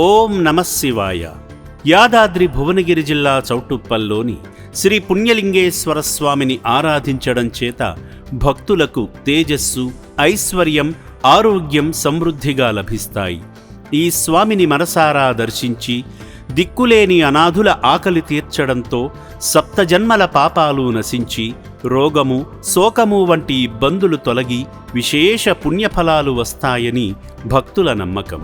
ఓం నమః శివాయ. యాదాద్రి భువనగిరి జిల్లా చౌటుప్పల్లోని శ్రీ పుణ్యలింగేశ్వర స్వామిని ఆరాధించడం చేత భక్తులకు తేజస్సు, ఐశ్వర్యం, ఆరోగ్యం సమృద్ధిగా లభిస్తాయి. ఈ స్వామిని మనసారా దర్శించి దిక్కులేని అనాథుల ఆకలి తీర్చడంతో సప్తజన్మల పాపాలు నశించి రోగము, శోకము వంటి ఇబ్బందులు తొలగి విశేష పుణ్యఫలాలు వస్తాయని భక్తుల నమ్మకం.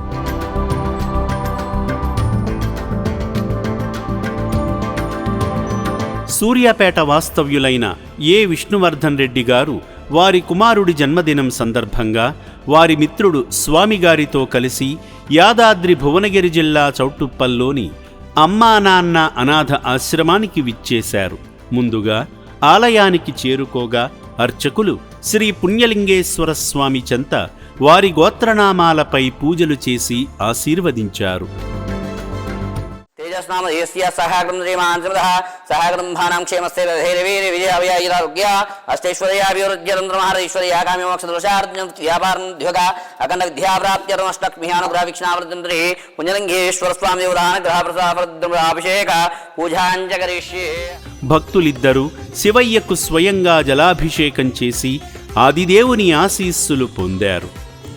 సూర్యాపేట వాస్తవ్యులైన ఏ విష్ణువర్ధన్ రెడ్డి గారు వారి కుమారుడి జన్మదినం సందర్భంగా వారి మిత్రుడు స్వామిగారితో కలిసి యాదాద్రి భువనగిరి జిల్లా చౌటుప్పల్లోని అమ్మా నాన్న అనాథ ఆశ్రమానికి విచ్చేశారు. ముందుగా ఆలయానికి చేరుకోగా అర్చకులు శ్రీ పుణ్యలింగేశ్వర స్వామి చెంత వారి గోత్రనామాలపై పూజలు చేసి ఆశీర్వదించారు. तेजस्नाम येस्य सहाग्रम श्रीमान्त्रमदः सहाग्रम भानां क्षेमस्य धैर्यवीर विजयावयारोग्य अष्टैश्वर्याभिवृद्ध्यरन्द्रमहारेश्वर्या काम्य मोक्षदोषार्जन व्यापारं द्योगा अखंड विद्या प्राप्त्यर्मष्टक्मिहानुग्रह वीक्षणावृत्तिं पुण्यलिंगेश्वर स्वामी देवरानुग्रह प्रसादाभिषेक पूजाञ्च करिष्ये. భక్తులిద్దరూ శివయ్యకు స్వయంగా జలాభిషేకం చేసి ఆదిదేవుని ఆశీస్సులు పొందారు.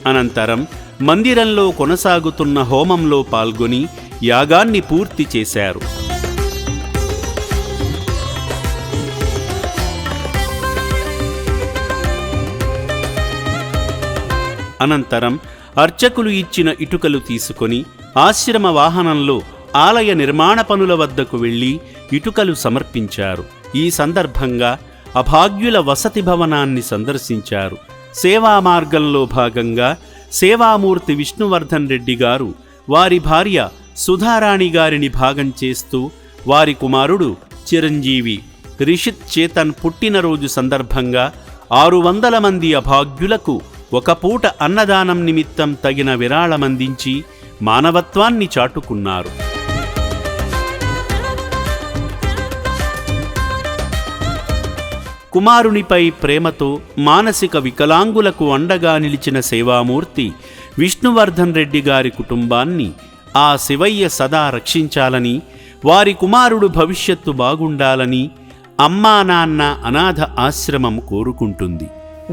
అనంతరం మందిరంలో కొనసాగుతున్న హోమంలో పాల్గొని యాగాన్ని పూర్తి చేశారు. అనంతరం అర్చకులు ఇచ్చిన ఇటుకలు తీసుకొని ఆశ్రమ వాహనంలో ఆలయ నిర్మాణ పనుల వద్దకు వెళ్లి ఇటుకలు సమర్పించారు. ఈ సందర్భంగా అభాగ్యుల వసతి భవనాన్ని సందర్శించారు. సేవా మార్గంలో భాగంగా సేవామూర్తి విష్ణువర్ధన్ రెడ్డి గారు వారి భార్య సుధారాణి గారిని భాగం చేస్తూ వారి కుమారుడు చిరంజీవి రిషిత్ చేతన్ పుట్టినరోజు సందర్భంగా 600 మంది అభాగ్యులకు ఒక పూట అన్నదానం నిమిత్తం తగిన విరాళమందించి మానవత్వాన్ని చాటుకున్నారు. కుమారునిపై ప్రేమతో మానసిక వికలాంగులకు అండగా నిలిచిన సేవామూర్తి విష్ణువర్ధన్ రెడ్డి గారి కుటుంబాన్ని ఆ శివయ్య సదా రక్షించాలని, వారి కుమారుడు భవిష్యత్తు బాగుండాలని అమ్మా నాన్న అనాథ ఆశ్రమం కోరుకుంటుంది.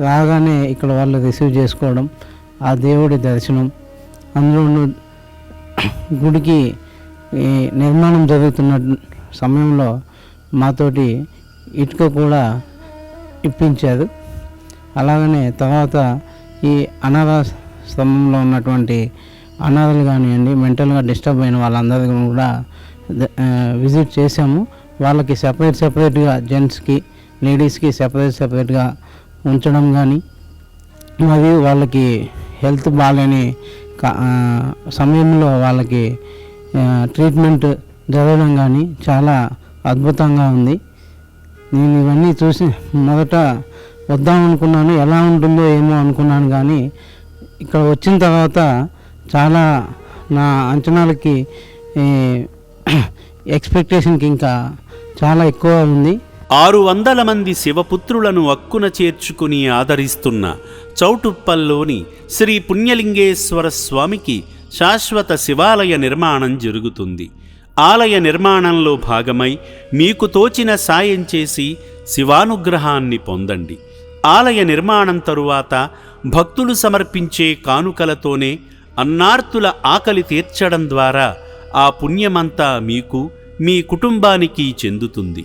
రాగానే ఇక్కడ వాళ్ళు రిసీవ్ చేసుకోవడం, ఆ దేవుడి దర్శనం, అందులో గుడికి నిర్మాణం జరుగుతున్న సమయంలో మాతోటి ఇటుక కూడా ఇప్పించారు. అలాగనే తర్వాత ఈ అనాథాశ్రమంలో ఉన్నటువంటి అనాథలు కానివ్వండి, మెంటల్గా డిస్టర్బ్ అయిన వాళ్ళందరికీ కూడా విజిట్ చేశాము. వాళ్ళకి సపరేట్గా జెంట్స్కి, లేడీస్కి సపరేట్గా ఉంచడం కానీ, మరియు వాళ్ళకి హెల్త్ బాగాలేని సమయంలో వాళ్ళకి ట్రీట్మెంట్ జరగడం కానీ చాలా అద్భుతంగా ఉంది. నేను ఇవన్నీ చూసి మొదట వద్దామనుకున్నాను, ఎలా ఉంటుందో ఏమో అనుకున్నాను, కానీ ఇక్కడ వచ్చిన తర్వాత చాలా నా అంచనాలకి ఎక్స్పెక్టేషన్కి ఇంకా చాలా ఎక్కువ ఉంది. 600 మంది శివపుత్రులను అక్కున చేర్చుకుని ఆదరిస్తున్న చౌటుప్పల్లోని శ్రీ పుణ్యలింగేశ్వర స్వామికి శాశ్వత శివాలయ నిర్మాణం జరుగుతుంది. ఆలయ నిర్మాణంలో భాగమై మీకు తోచిన సాయం చేసి శివానుగ్రహాన్ని పొందండి. ఆలయ నిర్మాణం తరువాత భక్తులు సమర్పించే కానుకలతోనే అన్నార్తుల ఆకలి తీర్చడం ద్వారా ఆ పుణ్యమంతా మీకు, మీ కుటుంబానికి చెందుతుంది.